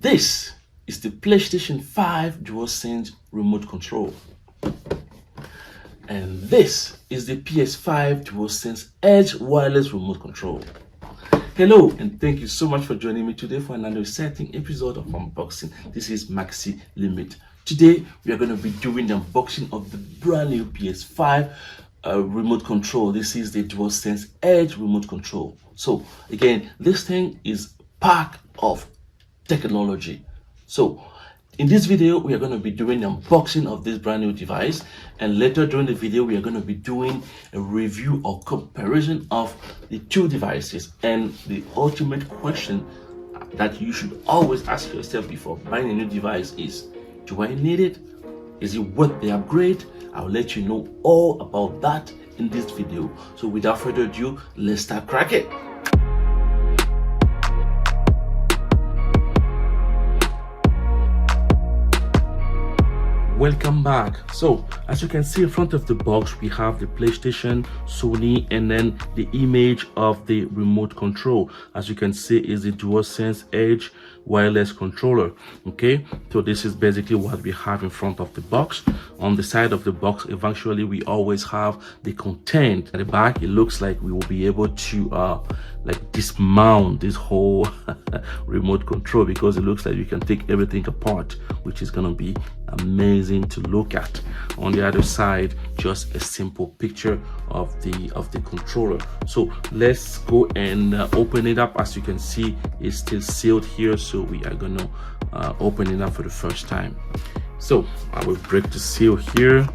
This is the PlayStation 5 DualSense remote control. And this is the PS5 DualSense Edge wireless remote control. Hello, and thank you so much for joining me today for another exciting episode of unboxing. This is Maxi Limit. Today we are going to be doing the unboxing of the brand new PS5 remote control. This is the DualSense Edge remote control. So again, this thing is packed of technology. So in this video, we are going to be doing the unboxing of this brand new device, and later during the video, we are going to be doing a review or comparison of the two devices. And the ultimate question that you should always ask yourself before buying a new device is, do I need it? Is it worth the upgrade? I'll let you know all about that in this video. So without further ado, let's start cracking. Welcome back. So as you can see in front of the box, we have the PlayStation, Sony, and then the image of the remote control. As you can see, is the DualSense Edge wireless controller. Okay, so this is basically what we have in front of the box. On the side of the box, eventually we always have the content. At the back, it looks like we will be able to like dismount this whole remote control, because it looks like you can take everything apart, which is going to be amazing to look at. On the other side, just a simple picture of the controller. So let's go and open it up. As you can see, it's still sealed here, so we are going to open it up for the first time. So I will break the seal here.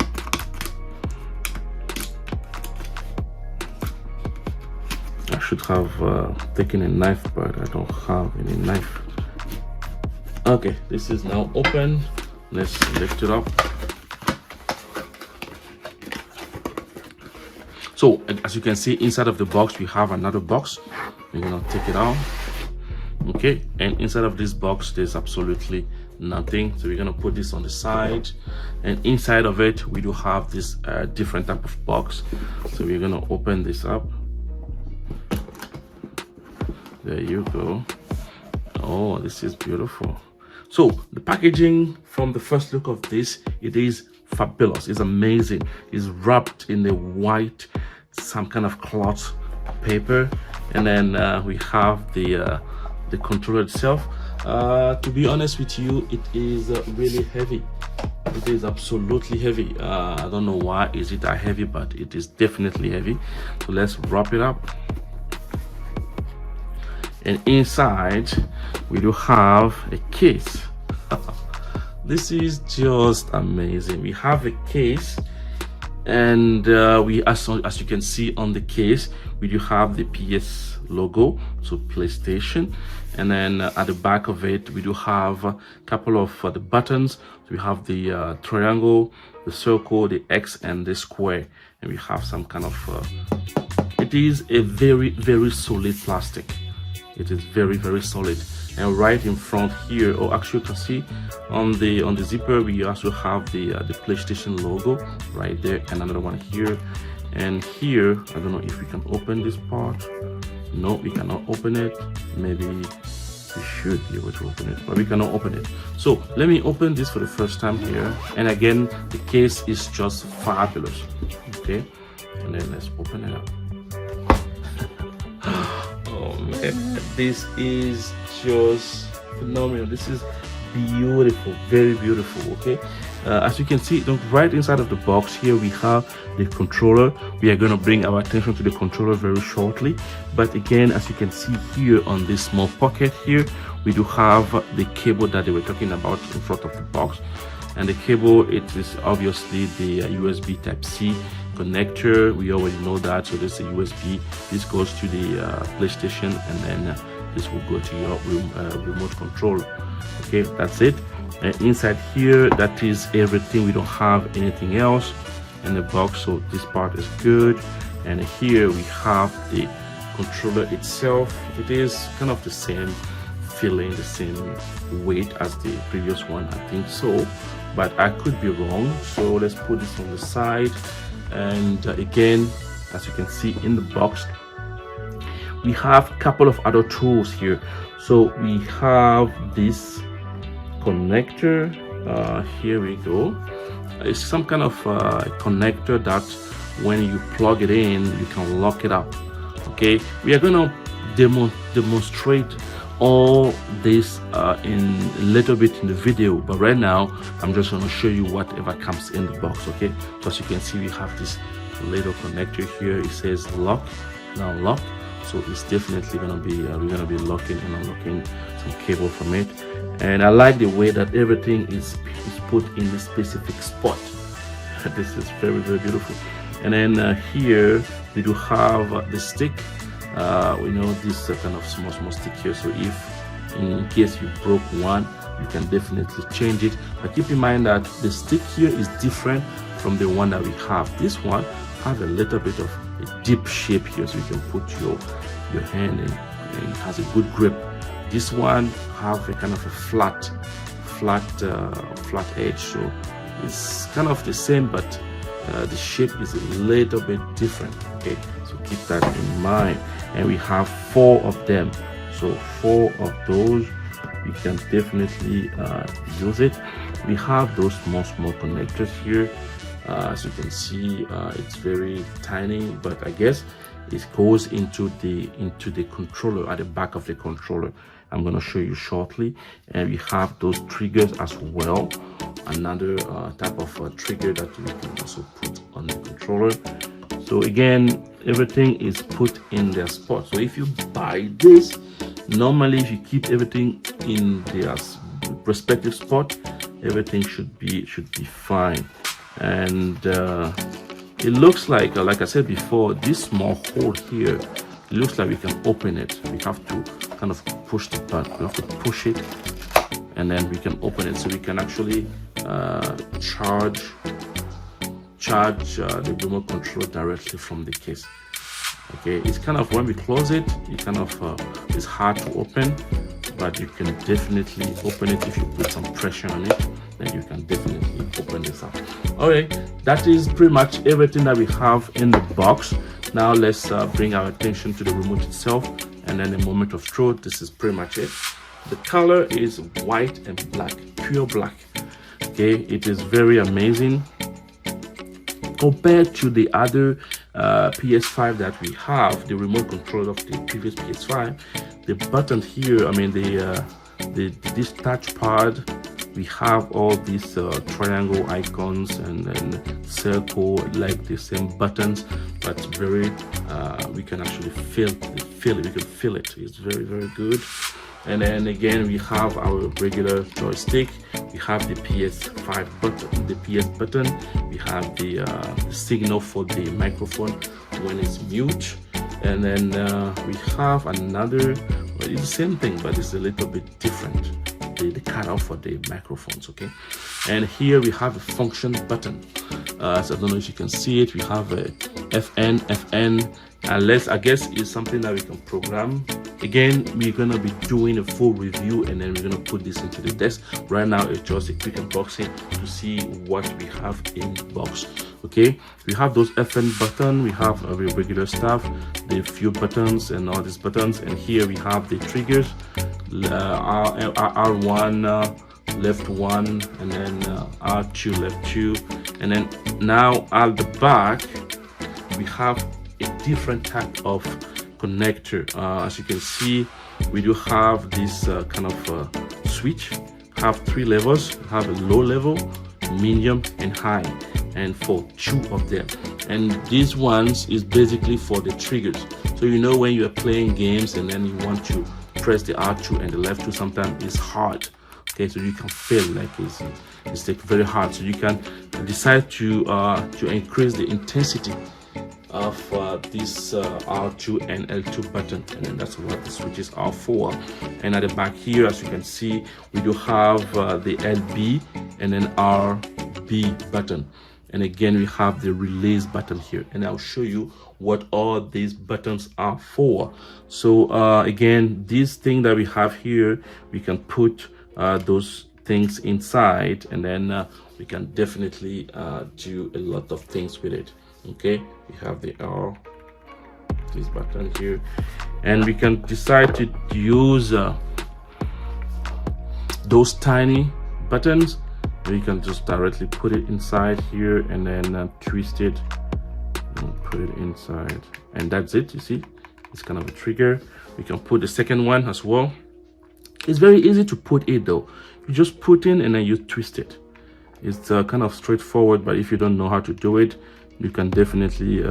I should have taken a knife, but I don't have any knife. Okay, this is now open. Let's lift it up. So as you can see, inside of the box we have another box. We're gonna take it out. Okay, and inside of this box there's absolutely nothing, so we're gonna put this on the side, and inside of it we do have this different type of box. So we're gonna open this up. There you go. Oh, this is beautiful. So the packaging, from the first look of this, it is fabulous. It's amazing. It's wrapped in a white, some kind of cloth paper, and then we have the controller itself. To be honest with you, it is really heavy. It is absolutely heavy. I don't know why is it that heavy, but it is definitely heavy. So let's wrap it up. And inside we do have a case. This is just amazing. We have a case, and we as you can see on the case, we do have the PS logo, so PlayStation, and then at the back of it we do have a couple of the buttons. So we have the triangle, the circle, the X, and the square, and we have some kind of it is a very solid plastic. It is very solid. And right in front here, or actually you can see on the zipper, we also have the PlayStation logo right there, and another one here. And here, I don't know if we can open this part. No, we cannot open it. Maybe we should be able to open it, but we cannot open it. So let me open this for the first time here. And again, the case is just fabulous. Okay, and then let's open it up. Oh man, this is just phenomenal. This is beautiful, very beautiful. Okay, as you can see, right inside of the box here we have the controller. We are going to bring our attention to the controller very shortly, but again, as you can see here on this small pocket here, we do have the cable that they were talking about in front of the box. And the cable, it is obviously the USB Type-C connector. We already know that. So this is a USB. This goes to the PlayStation, and then this will go to your remote controller. Okay, that's it. And inside here, that is everything. We don't have anything else in the box, so this part is good. And here we have the controller itself. It is kind of the same feeling, the same weight as the previous one, I think so, but I could be wrong. So let's put this on the side. And again, as you can see in the box, we have a couple of other tools here. So we have this connector. Here we go. It's some kind of connector that when you plug it in, you can lock it up. Okay, we are going to demonstrate all this in a little bit in the video, but right now I'm just going to show you whatever comes in the box. Okay, so as you can see, we have this little connector here. It says lock, now lock. So it's definitely going to be we're going to be locking and unlocking some cable from it. And I like the way that everything is put in the specific spot. This is very, very beautiful. And then here we do have the stick. We know this kind of small stick here. So if in case you broke one, you can definitely change it. But keep in mind that the stick here is different from the one that we have. This one have a little bit of a deep shape here, so you can put your hand in, and it has a good grip. This one have a kind of a flat edge, so it's kind of the same, but the shape is a little bit different. Okay, so keep that in mind. And we have 4 of them, so 4 of those we can definitely use it. We have those small connectors here. As you can see, it's very tiny, but I guess it goes into the controller, at the back of the controller. I'm going to show you shortly. And we have those triggers as well, another type of trigger that we can also put on the controller. So again, everything is put in their spot. So if you buy this, normally if you keep everything in their respective spot, everything should be fine. And it looks like I said before, this small hole here, it looks like we can open it. We have to kind of push the button. We have to push it, and then we can open it, so we can actually charge the remote control directly from the case. Okay, it's kind of, when we close it, it kind of it's hard to open, but you can definitely open it if you put some pressure on it. Then you can definitely open this up. Okay, that is pretty much everything that we have in the box. Now let's bring our attention to the remote itself, and then a moment of truth. This is pretty much it. The color is white and black, pure black. Okay, it is very amazing compared to the other PS5 that we have, the remote control of the previous PS5. The button here, I mean this touch pad, we have all these triangle icons and circle, like the same buttons, but very we can actually feel it. We can feel it. It's very, very good. And then again, we have our regular joystick. We have the PS5 button, the PS button. We have the signal for the microphone when it's mute. And then we have another, well, it's the same thing, but it's a little bit different. The cutout for the microphones. Okay, and here we have a function button. So I don't know if you can see it. We have a FN, unless I guess it's something that we can program. Again, we're gonna be doing a full review, and then we're gonna put this into the desk. Right now it's just a quick unboxing to see what we have in the box. Okay, we have those FN button, we have our regular stuff, the few buttons and all these buttons, and here we have the triggers, R1 left 1, and then R2 left 2, and then now at the back we have a different type of connector. As you can see, we do have this kind of switch. Have 3 levels. Have a low level, medium, and high, and for 2 of them. And these ones is basically for the triggers. So you know when you are playing games and then you want to press the R2 and the left 2, sometimes it's hard. Okay, so you can feel like it's like very hard. So you can decide to increase the intensity of this R2 and L2 button, and then that's what the switches are for. And at the back here, as you can see, we do have the LB and then RB button, and again we have the release button here, and I'll show you what all these buttons are for. So again, this thing that we have here, we can put those things inside, and then we can definitely do a lot of things with it. Okay, we have the R, this button here, and we can decide to use those tiny buttons. You can just directly put it inside here and then twist it and put it inside, and that's it. You see, it's kind of a trigger. You can put the second one as well. It's very easy to put it though. You just put in and then you twist it. It's kind of straightforward, but if you don't know how to do it, you can definitely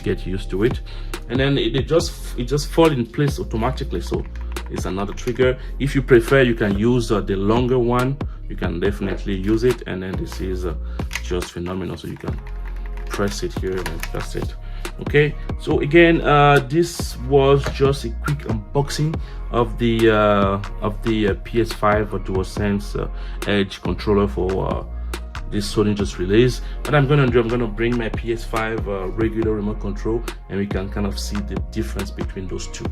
get used to it. And then it just fall in place automatically. So it's another trigger. If you prefer, you can use the longer one. You can definitely use it. And then this is just phenomenal. So you can press it here and then that's it. Okay, so again, this was just a quick unboxing of the PS5 DualSense Edge controller for this Sony just released. What I'm gonna do, I'm gonna bring my PS5 regular remote control, and we can kind of see the difference between those two.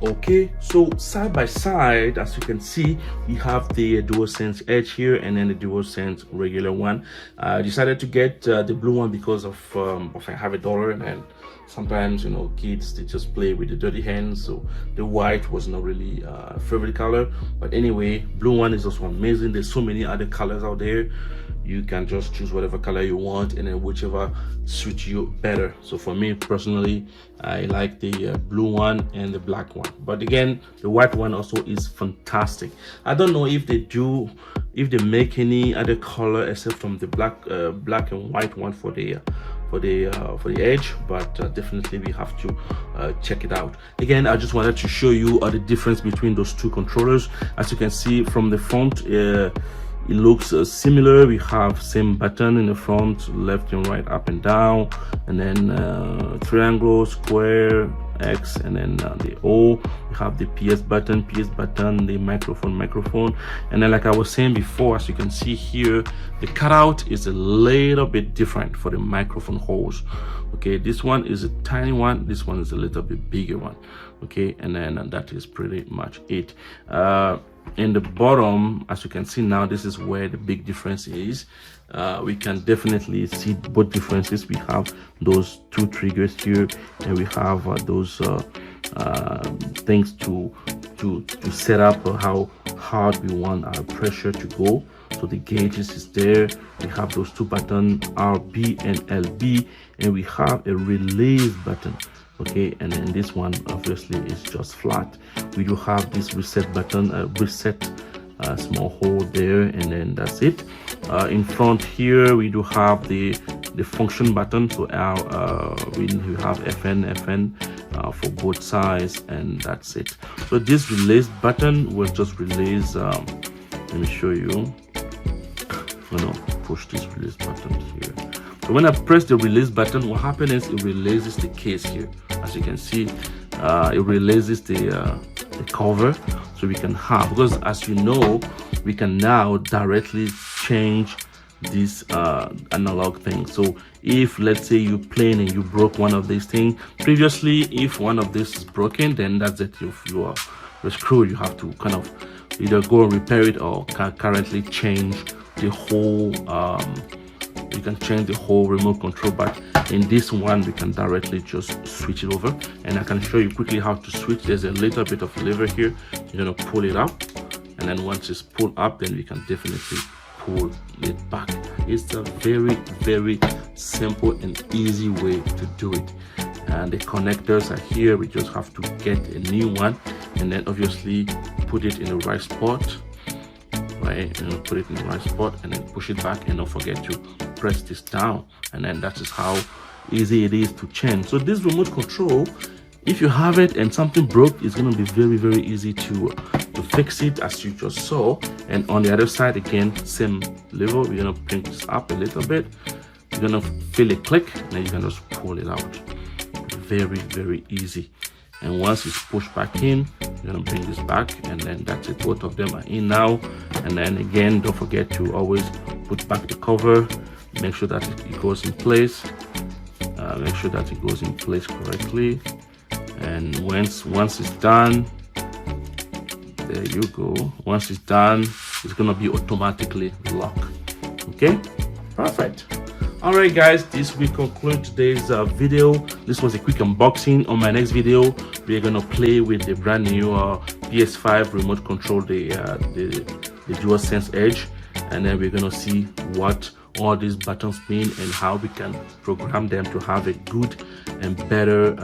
Okay, so side by side, as you can see, we have the DualSense Edge here and then the DualSense regular one. I decided to get the blue one because of I have a daughter, and then sometimes, you know, kids, they just play with the dirty hands, so the white was not really a favorite color. But anyway, blue one is also amazing. There's so many other colors out there. You can just choose whatever color you want, and then whichever suits you better. So for me personally, I like the blue one and the black one, but again, the white one also is fantastic. I don't know if they make any other color except from the black and white one for the Edge, but definitely we have to check it out. Again, I just wanted to show you the difference between those two controllers. As you can see from the front, it looks similar. We have same button in the front, left and right, up and down, and then triangle, square, X, and then the O. We have the PS button, the microphone, and then like I was saying before, as you can see here, the cutout is a little bit different for the microphone holes. Okay, this one is a tiny one, this one is a little bit bigger one. Okay, and then that is pretty much it. In the bottom, as you can see now, this is where the big difference is. We can definitely see both differences. We have those two triggers here, and we have those things to set up how hard we want our pressure to go. So the gauges is there. We have those two buttons, RB and LB, and we have a release button. Okay, and then this one obviously is just flat. We do have this reset button, reset small hole there, and then that's it. In front here we do have the function button. So we have FN for both sides, and that's it. So this release button will just release. Let me show you. I'm gonna push this release button here. So when I press the release button, what happens is it releases the case here. As you can see, it releases the cover, so we can have, because as you know, we can now directly change this analog thing. So if let's say you're playing and you broke one of these things previously, if one of this is broken, then that's it, you're screwed. You have to kind of either go and repair it or can currently change the whole you can change the whole remote control. But in this one, we can directly just switch it over, and I can show you quickly how to switch. There's a little bit of lever here. You're gonna pull it up, and then once it's pulled up, then we can definitely pull it back. It's a very, very simple and easy way to do it. And the connectors are here. We just have to get a new one, and then obviously put it in the right spot. Right, and put it in the right spot, and then push it back, and don't forget to press this down, and then that is how easy it is to change. So this remote control, if you have it and something broke, it's going to be very, very easy to fix it, as you just saw. And on the other side, again, same level. We're going to bring this up a little bit. You're going to feel it click, and then you can just pull it out. Very, very easy. And once it's pushed back in, you're gonna bring this back, and then that's it. Both of them are in now. And then again, don't forget to always put back the cover. Make sure that it goes in place. Make sure that it goes in place correctly. And once it's done, there you go. Once it's done, it's gonna be automatically locked. Okay, perfect. All right, guys, this will conclude today's video. This was a quick unboxing. On my next video, we're gonna play with the brand new PS5 remote control the DualSense Edge, and then we're gonna see what all these buttons mean and how we can program them to have a good and better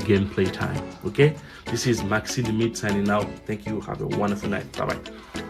gameplay time. Okay, this is Maxi Limit signing out. Thank you. Have a wonderful night. Bye bye.